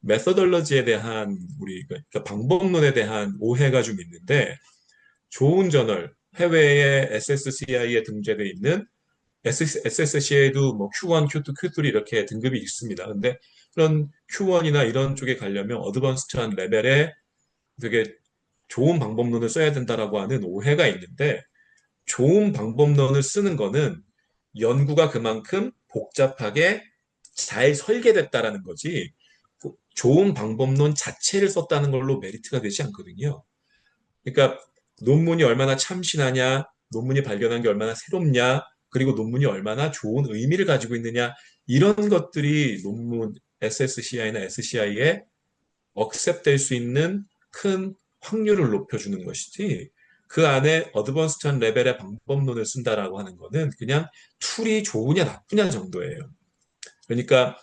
메서덜러지에 대한 그러니까 방법론에 대한 오해가 좀 있는데 좋은 저널 해외에 SSCI에 등재되어 있는 SSCI도 뭐 Q1, Q2, Q3 이렇게 등급이 있습니다. 근데 그런 Q1이나 이런 쪽에 가려면 어드밴스드한 레벨에 되게 좋은 방법론을 써야 된다라고 하는 오해가 있는데 좋은 방법론을 쓰는 거는 연구가 그만큼 복잡하게 잘 설계됐다라는 거지 좋은 방법론 자체를 썼다는 걸로 메리트가 되지 않거든요. 그러니까 논문이 얼마나 참신하냐, 논문이 발견한 게 얼마나 새롭냐, 그리고 논문이 얼마나 좋은 의미를 가지고 있느냐, 이런 것들이 논문 SSCI나 SCI에 억셉될 수 있는 큰 확률을 높여주는 것이지, 그 안에 어드밴스드한 레벨의 방법론을 쓴다라고 하는 거는 그냥 툴이 좋으냐 나쁘냐 정도예요. 그러니까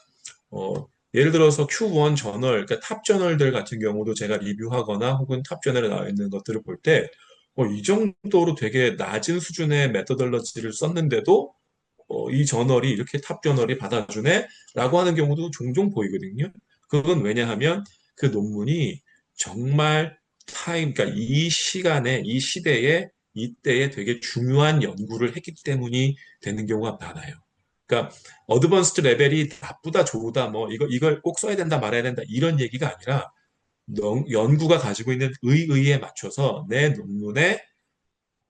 예를 들어서 Q1 저널, 그러니까 탑 저널들 같은 경우도 제가 리뷰하거나 혹은 탑 저널에 나와 있는 것들을 볼 때, 이 정도로 되게 낮은 수준의 메서덜러지를 썼는데도 이 저널이 이렇게 탑 저널이 받아주네? 라고 하는 경우도 종종 보이거든요. 그건 왜냐하면 그 논문이 정말 그러니까 이 시간에, 이 시대에, 이때에 되게 중요한 연구를 했기 때문이 되는 경우가 많아요. 그러니까 어드밴스드 레벨이 나쁘다 좋다 뭐 이걸 꼭 써야 된다 말아야 된다 이런 얘기가 아니라 연구가 가지고 있는 의의에 맞춰서 내 논문의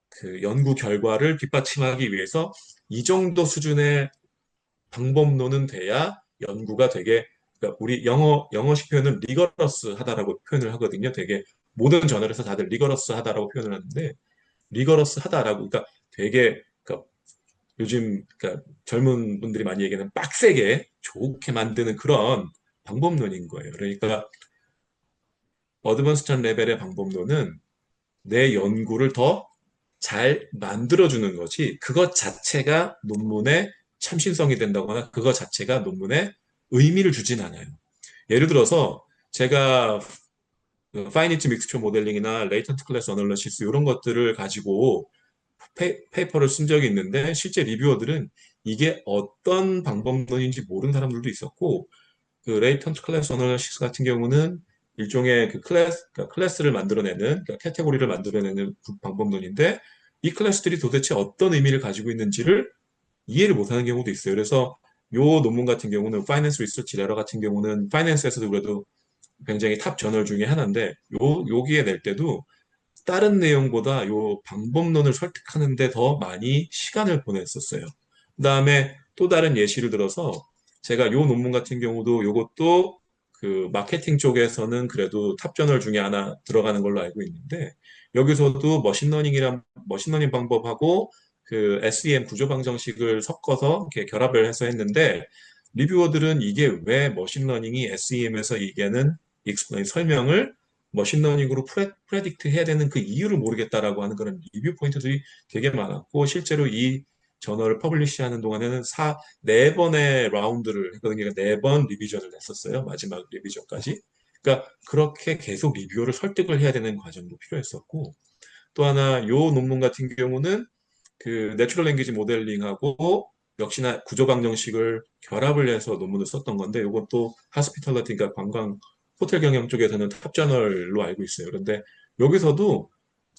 그 연구 결과를 뒷받침하기 위해서 이 정도 수준의 방법론은 돼야 연구가 되게 그러니까 우리 영어식 표현은 리거러스 하다라고 표현을 하거든요. 되게 모든 저널에서 다들 리거러스 하다라고 표현을 하는데 리거러스 하다라고 그러니까 되게 그러니까 요즘 그러니까 젊은 분들이 많이 얘기하는 빡세게 좋게 만드는 그런 방법론인 거예요. 그러니까 어드밴스드 레벨의 방법론은 내 연구를 더 잘 만들어주는 거지 그것 자체가 논문의 참신성이 된다거나 그것 자체가 논문에 의미를 주진 않아요. 예를 들어서 제가 파이니트 믹스처 모델링이나 레이턴트 클래스 어널리시스 이런 것들을 가지고 페이퍼를 쓴 적이 있는데 실제 리뷰어들은 이게 어떤 방법론인지 모르는 사람들도 있었고 그 레이턴트 클래스 어널리시스 같은 경우는 일종의 그 클래스를 만들어내는 그러니까 카테고리를 만들어내는 방법론인데 이 클래스들이 도대체 어떤 의미를 가지고 있는지를 이해를 못하는 경우도 있어요. 그래서 요 논문 같은 경우는 파이낸스 리서치 레러 같은 경우는 파이낸스에서도 그래도 굉장히 탑 저널 중에 하나인데 여기에 낼 때도 다른 내용보다 요 방법론을 설득하는데 더 많이 시간을 보냈었어요. 그다음에 또 다른 예시를 들어서 제가 요 논문 같은 경우도 요것도 그 마케팅 쪽에서는 그래도 탑 저널 중에 하나 들어가는 걸로 알고 있는데 여기서도 머신러닝 방법하고 그 SEM 구조 방정식을 섞어서 이렇게 결합을 해서 했는데 리뷰어들은 이게 왜 머신러닝이 SEM에서 이게는 설명을 머신러닝으로 프레딕트 해야 되는 그 이유를 모르겠다라고 하는 그런 리뷰 포인트들이 되게 많았고 실제로 이 저널을 퍼블리시 하는 동안에는 네 번의 라운드를 했거든요. 네 번 리비전을 냈었어요. 마지막 리비전까지. 그러니까 그렇게 계속 리뷰어를 설득을 해야 되는 과정도 필요했었고 또 하나 요 논문 같은 경우는 그 내추럴 랭귀지 모델링하고 역시나 구조 방정식을 결합을 해서 논문을 썼던 건데 이것도 하스피탈리티 그러니까 관광 호텔 경영 쪽에서는 탑 저널로 알고 있어요. 그런데 여기서도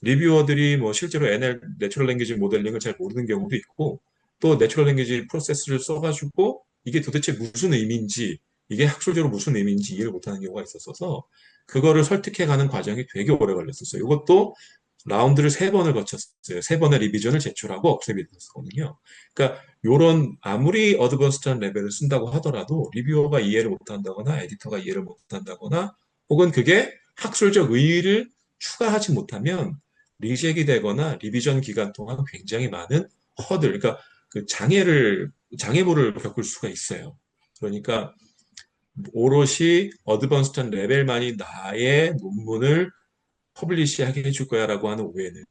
리뷰어들이 뭐 실제로 내추럴 랭귀지 모델링을 잘 모르는 경우도 있고 또 내추럴 랭귀지 프로세스를 써가지고 이게 도대체 무슨 의미인지 이게 학술적으로 무슨 의미인지 이해를 못하는 경우가 있었어서 그거를 설득해가는 과정이 되게 오래 걸렸었어요. 이것도 라운드를 세 번을 거쳤어요. 세 번의 리비전을 제출하고 억셉이 됐었거든요. 그러니까 요런 아무리 어드밴스드한 레벨을 쓴다고 하더라도 리뷰어가 이해를 못한다거나 에디터가 이해를 못한다거나 혹은 그게 학술적 의의를 추가하지 못하면 리젝이 되거나 리비전 기간 동안 굉장히 많은 그러니까 그 장애물을 겪을 수가 있어요. 그러니까 오롯이 어드밴스드한 레벨만이 나의 논문을 퍼블리시하게 해줄 거야라고 하는 오해는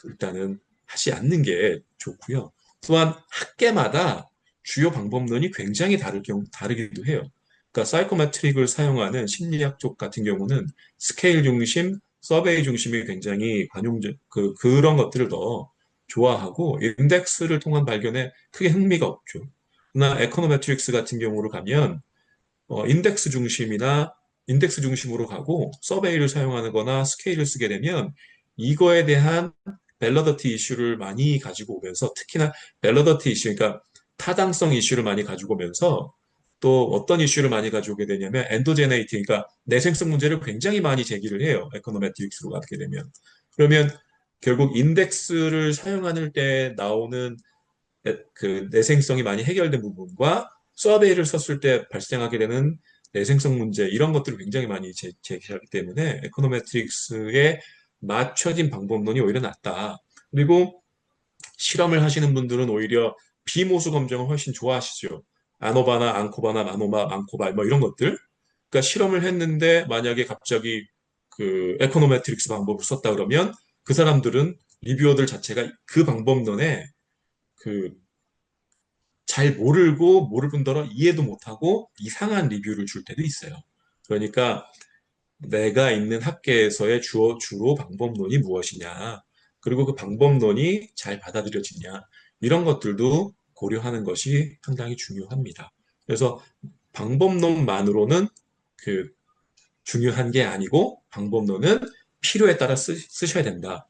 일단은 하지 않는 게 좋고요. 또한 학계마다 주요 방법론이 굉장히 다르기도 해요. 그러니까 사이코메트릭을 사용하는 심리학 쪽 같은 경우는 스케일 중심, 서베이 중심이 굉장히 그런 것들을 더 좋아하고 인덱스를 통한 발견에 크게 흥미가 없죠. 그러나 에코노메트릭스 같은 경우로 가면 인덱스 중심이나 인덱스 중심으로 가고 서베이를 사용하는 거나 스케일을 쓰게 되면 이거에 대한 밸러더티 이슈를 많이 가지고 오면서 특히나 밸러더티 이슈, 그러니까 타당성 이슈를 많이 가지고 오면서 또 어떤 이슈를 많이 가져오게 되냐면 엔도제네이티, 그러니까 내생성 문제를 굉장히 많이 제기를 해요. 에코노메트릭스로 가게 되면. 그러면 결국 인덱스를 사용하는 때 나오는 그 내생성이 많이 해결된 부분과 서베이를 썼을 때 발생하게 되는 내생성 문제 이런 것들을 굉장히 많이 제기하기 때문에 에코노메트릭스에 맞춰진 방법론이 오히려 낫다. 그리고 실험을 하시는 분들은 오히려 비모수 검정을 훨씬 좋아하시죠. 아노바나 앙코바나 마노마, 앙코발 뭐 이런 것들. 그러니까 실험을 했는데 만약에 갑자기 그 에코노메트릭스 방법을 썼다 그러면 그 사람들은 리뷰어들 자체가 그 방법론에 그 잘 모르고 모를 뿐더러 이해도 못하고 이상한 리뷰를 줄 때도 있어요. 그러니까 내가 있는 학계에서의 주로 방법론이 무엇이냐, 그리고 그 방법론이 잘 받아들여지냐, 이런 것들도 고려하는 것이 상당히 중요합니다. 그래서 방법론만으로는 그 중요한 게 아니고 방법론은 필요에 따라 쓰셔야 된다.